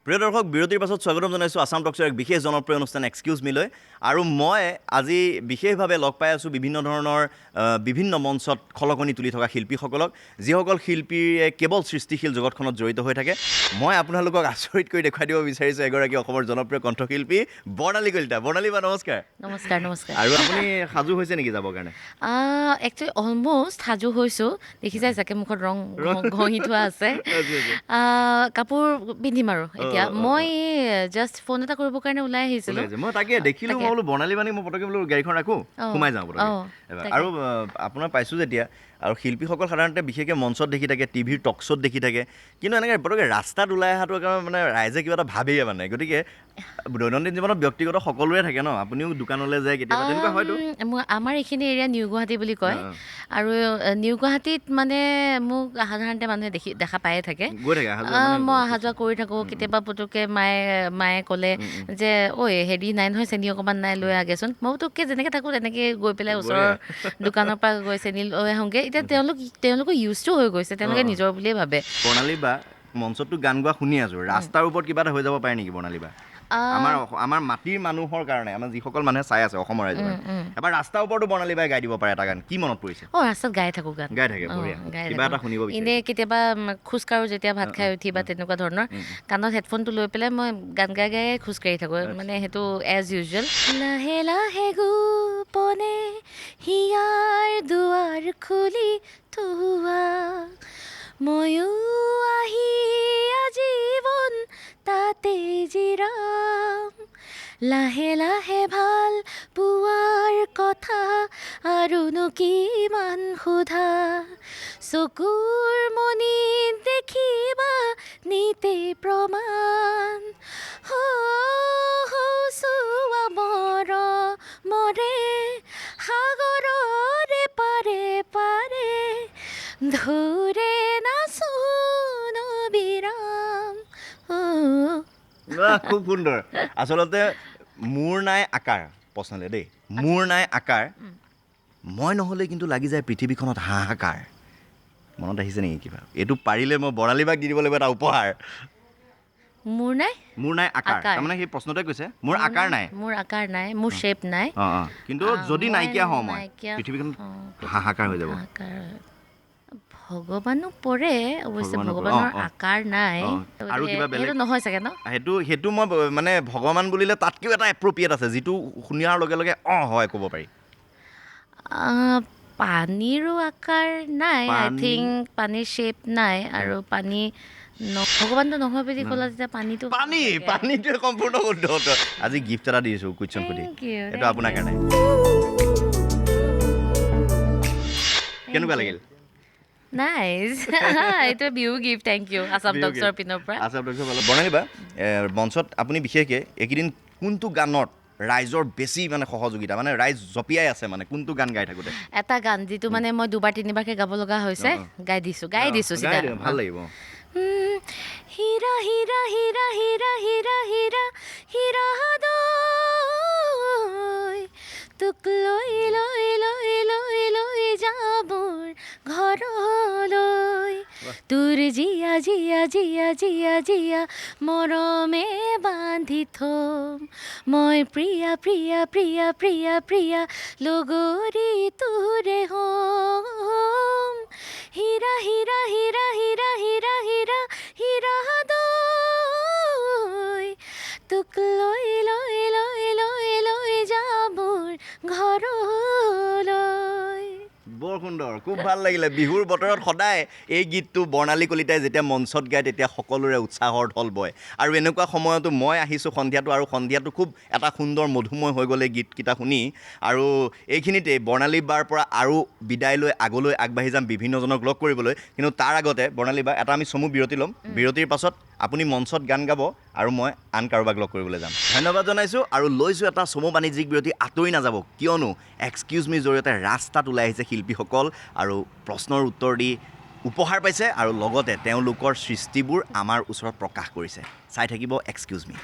প্ৰিয় দৰ্শক বিৰতিৰ পাছত স্বাগতম জনাইছোঁ আছাম টক্সৰ এক বিশেষ জনপ্ৰিয় অনুষ্ঠান এক্সকিউজ মিলৈ আৰু মই আজি বিশেষভাৱে লগ পাই আছোঁ বিভিন্ন ধৰণৰ বিভিন্ন মঞ্চত খলকনি তুলি থকা শিল্পীসকলক যিসকল শিল্পীয়ে কেৱল সৃষ্টিশীল জগতখনত জড়িত হৈ থাকে মই আপোনালোকক আচৰিত কৰি দেখুৱাই দিব বিচাৰিছোঁ এগৰাকী অসমৰ জনপ্ৰিয় কণ্ঠশিল্পী বৰ্ণালী কলিতা। বৰ্ণালী বা নমস্কাৰ। নমস্কাৰ নমস্কাৰ। আৰু আপুনি সাজু হৈছে নেকি যাবৰ কাৰণে? একচুৱেলি অলমষ্ট সাজু হৈছোঁ, দেখিছাই চাগে মুখত ৰং ঘঁহি থোৱা আছে। কাপোৰ পিন্ধিম আৰু এতিয়া মই জাষ্ট ফোন এটা কৰিবৰ কাৰণে ওলাই আহিছিলোঁ। মই তাকে দেখিলোঁ, মই বোলো বৰ্ণালী মানে মই পটককৈ বোলো গাড়ীখন ৰাখোঁ সোমাই যাওঁ পটককৈ। আৰু আপোনাৰ পাইছোঁ যেতিয়া আৰু শিল্পীসকল সাধাৰণতে বিশেষকৈ মঞ্চত দেখি থাকে, টিভিৰ টক শ্ব'ত দেখি থাকে, কিন্তু এনেকৈ পটককৈ ৰাস্তাত ওলাই অহাটো কাৰণে মানে ৰাইজে কিবা এটা ভাবেই মানে। গতিকে দৈনন্দিন জীৱনত ব্যক্তিগত সকলোৰে থাকে ন, আপুনিও দোকানলৈ যায় কেতিয়াবা, তেনেকুৱা হয়তো? আমাৰ এইখিনি এৰিয়া নিউ গুৱাহাটী বুলি কয় আৰু নিউ গুৱাহাটীত মানে মোক সাধাৰণতে মানুহে দেখা পায়ে থাকে, মই অহা যোৱা কৰি থাকোঁ। কেতিয়াবা পুতুককৈ মায়ে ক'লে যে ঐ হেৰি নাই নহয়, চেনি অকণমান নাই, লৈ আগেচোন। মই পুতুককৈ যেনেকৈ থাকোঁ তেনেকৈ গৈ পেলাই ওচৰৰ দোকানৰ পৰা গৈ চেনি লৈ আহোঁগৈ। এতিয়া তেওঁলোকো ইউজটো হৈ গৈছে, তেওঁলোকে নিজৰ বুলিয়ে ভাবে। বৰ্ণালী বা মঞ্চতটো গান গোৱা শুনি আছোঁ, ৰাস্তাৰ ওপৰত কিবা এটা হৈ যাব পাৰে নেকি বৰ্ণালী বা? আমাৰ মাটিৰ মানুহৰ কাৰণে, আমাৰ যিসকল মানুহে চাই আছে অসমৰ ৰাইজৰ, এবাৰ ৰাস্তাৰ ওপৰতো বৰ্ণালী বাই গাই দিব পাৰে এটা গান, কি মনত পৰিছে? ৰাস্তাত গাই থাকোঁ গান, গাই থাকে, বঢ়িয়া। কিবা এটা শুনিব বিচাৰিছোঁ। এনেই কেতিয়াবা খোজকাঢ়োঁ যেতিয়া ভাত খাই উঠি বা তেনেকুৱা ধৰণৰ, কাণত হেডফোনটো লৈ পেলাই মই গান গাই খোজকাঢ়ি থাকোঁ, মানে সেইটো এজ ইউজুৱেল। লাহে লাহে গোপনে হিয়াৰ দুৱাৰ খুলি থোৱা, ময়ো আহি আজীৱন তাতে জিৰাম। লাহে লাহে ভাল পোৱাৰ কথা আৰুনো কিমান সোধা, চকুৰ মনিত দেখিবা নিতে প্ৰমাণ। চোৱা মৰে সাগৰৰে পাৰে পাৰে, ধৰে নাচো নবিৰাম। খুব সুন্দৰ। আচলতে মোৰ নাই আকাৰ, প্ৰশ্নলে দেই, মোৰ নাই আকাৰ, মই নহ'লে কিন্তু লাগি যায় পৃথিৱীখনত হাহাকাৰ। মনত আহিছে নেকি কিবা? এইটো পাৰিলে মই বৰ্ণালী বাক দি দিব লাগিব এটা উপহাৰ। মোৰ নাই আকাৰ, তাৰমানে সেই প্ৰশ্নটোৱে কৈছে মোৰ আকাৰ নাই, মোৰ শ্বেপ নাই, কিন্তু যদি নাইকিয়া হওঁ মই পৃথিৱীখন হাহাকাৰ হৈ যাব। ভগৱানো পৰে অৱশ্যে, ভগৱানৰ আকাৰ নাই আৰু কিবা বেলেগ নহয় চাগে ন? সেইটো মই মানে ভগৱান বুলিলে তাতকৈও এটা এপ্ৰপ্ৰিয়েট আছে, যিটো শুনাৰ লগে লগে হয় ক'ব পাৰি। পানীৰো আকাৰ নাই, আই থিংক পানীৰ শ্বেপ নাই, আৰু পানী ভগৱানটো নহয় বুলি ক'লা যেতিয়া পানীটোৱে সম্পূৰ্ণ শুদ্ধ উত্তৰ। আজি গিফ্ট এটা দিছোঁ কুৱেশ্যন সুধি, এইটো আপোনাৰ কাৰণে। কেনেকুৱা লাগিল? নাইচ, এইটো Bihu gift, thank you Assam টক্সৰ পিনৰ পৰা। বৰ্ণালী বা মঞ্চত আপুনি বিশেষকৈ এইকেইদিন কোনটো গানত ৰাইজৰ বেছি মানে সহযোগিতা, মানে ৰাইজ জঁপিয়াই আছে, মানে কোনটো গান গাই থাকোঁতে? এটা গান যিটো মানে মই 2-3বাৰকৈ গাব লগা হৈছে, গাই দিছোঁ ভাল লাগিব। হীৰা হীৰা হীৰা হীৰা হীৰা হীৰা হীৰা দৈ, তোক লৈ লৈ লৈ লৈ লৈ যাবৰ ঘৰলৈ, তোৰ জিয়া জিয়া জিয়া জিয়া জিয়া মৰমে বান্ধি থম, মই প্ৰিয়া প্ৰিয়া প্ৰিয়া প্ৰিয়া প্ৰিয়া লগৰী তোৰে হ'ম। হীৰা হীৰা হীৰা হীৰা হীৰা হীৰা হীৰা দৈ, তোক লৈ লৈ লৈ লৈ লৈ যাবৰ ঘৰলৈ। বৰ সুন্দৰ, খুব ভাল লাগিলে। বিহুৰ বতৰত সদায় এই গীতটো বৰ্ণালী কলিতাই যেতিয়া মঞ্চত গায় তেতিয়া সকলোৰে উৎসাহৰ ঢল বয়, আৰু এনেকুৱা সময়তো মই আহিছোঁ সন্ধিয়াটো, আৰু সন্ধিয়াটো খুব এটা সুন্দৰ মধুময় হৈ গ'লে গীতকেইটা শুনি। আৰু এইখিনিতে বৰ্ণালী বাৰ পৰা আৰু বিদায় লৈ আগলৈ আগবাঢ়ি যাম বিভিন্নজনক লগ কৰিবলৈ, কিন্তু তাৰ আগতে বৰ্ণালী বা এটা আমি চমু বিৰতি ল'ম। বিৰতিৰ পাছত আপুনি মঞ্চত গান গাব আৰু মই আন কাৰোবাক লগ কৰিবলৈ যাম। ধন্যবাদ জনাইছোঁ আৰু লৈছোঁ এটা চমু বাণিজ্যিক বিৰতি। আঁতৰি নাযাব, কিয়নো এক্সকিউজ মিৰ জৰিয়তে ৰাস্তাত ওলাই আহিছে শিল্পীসকল আৰু প্ৰশ্নৰ উত্তৰ দি উপহাৰ পাইছে, আৰু লগতে তেওঁলোকৰ সৃষ্টিবোৰ আমাৰ ওচৰত প্ৰকাশ কৰিছে। চাই থাকিব এক্সকিউজ মি।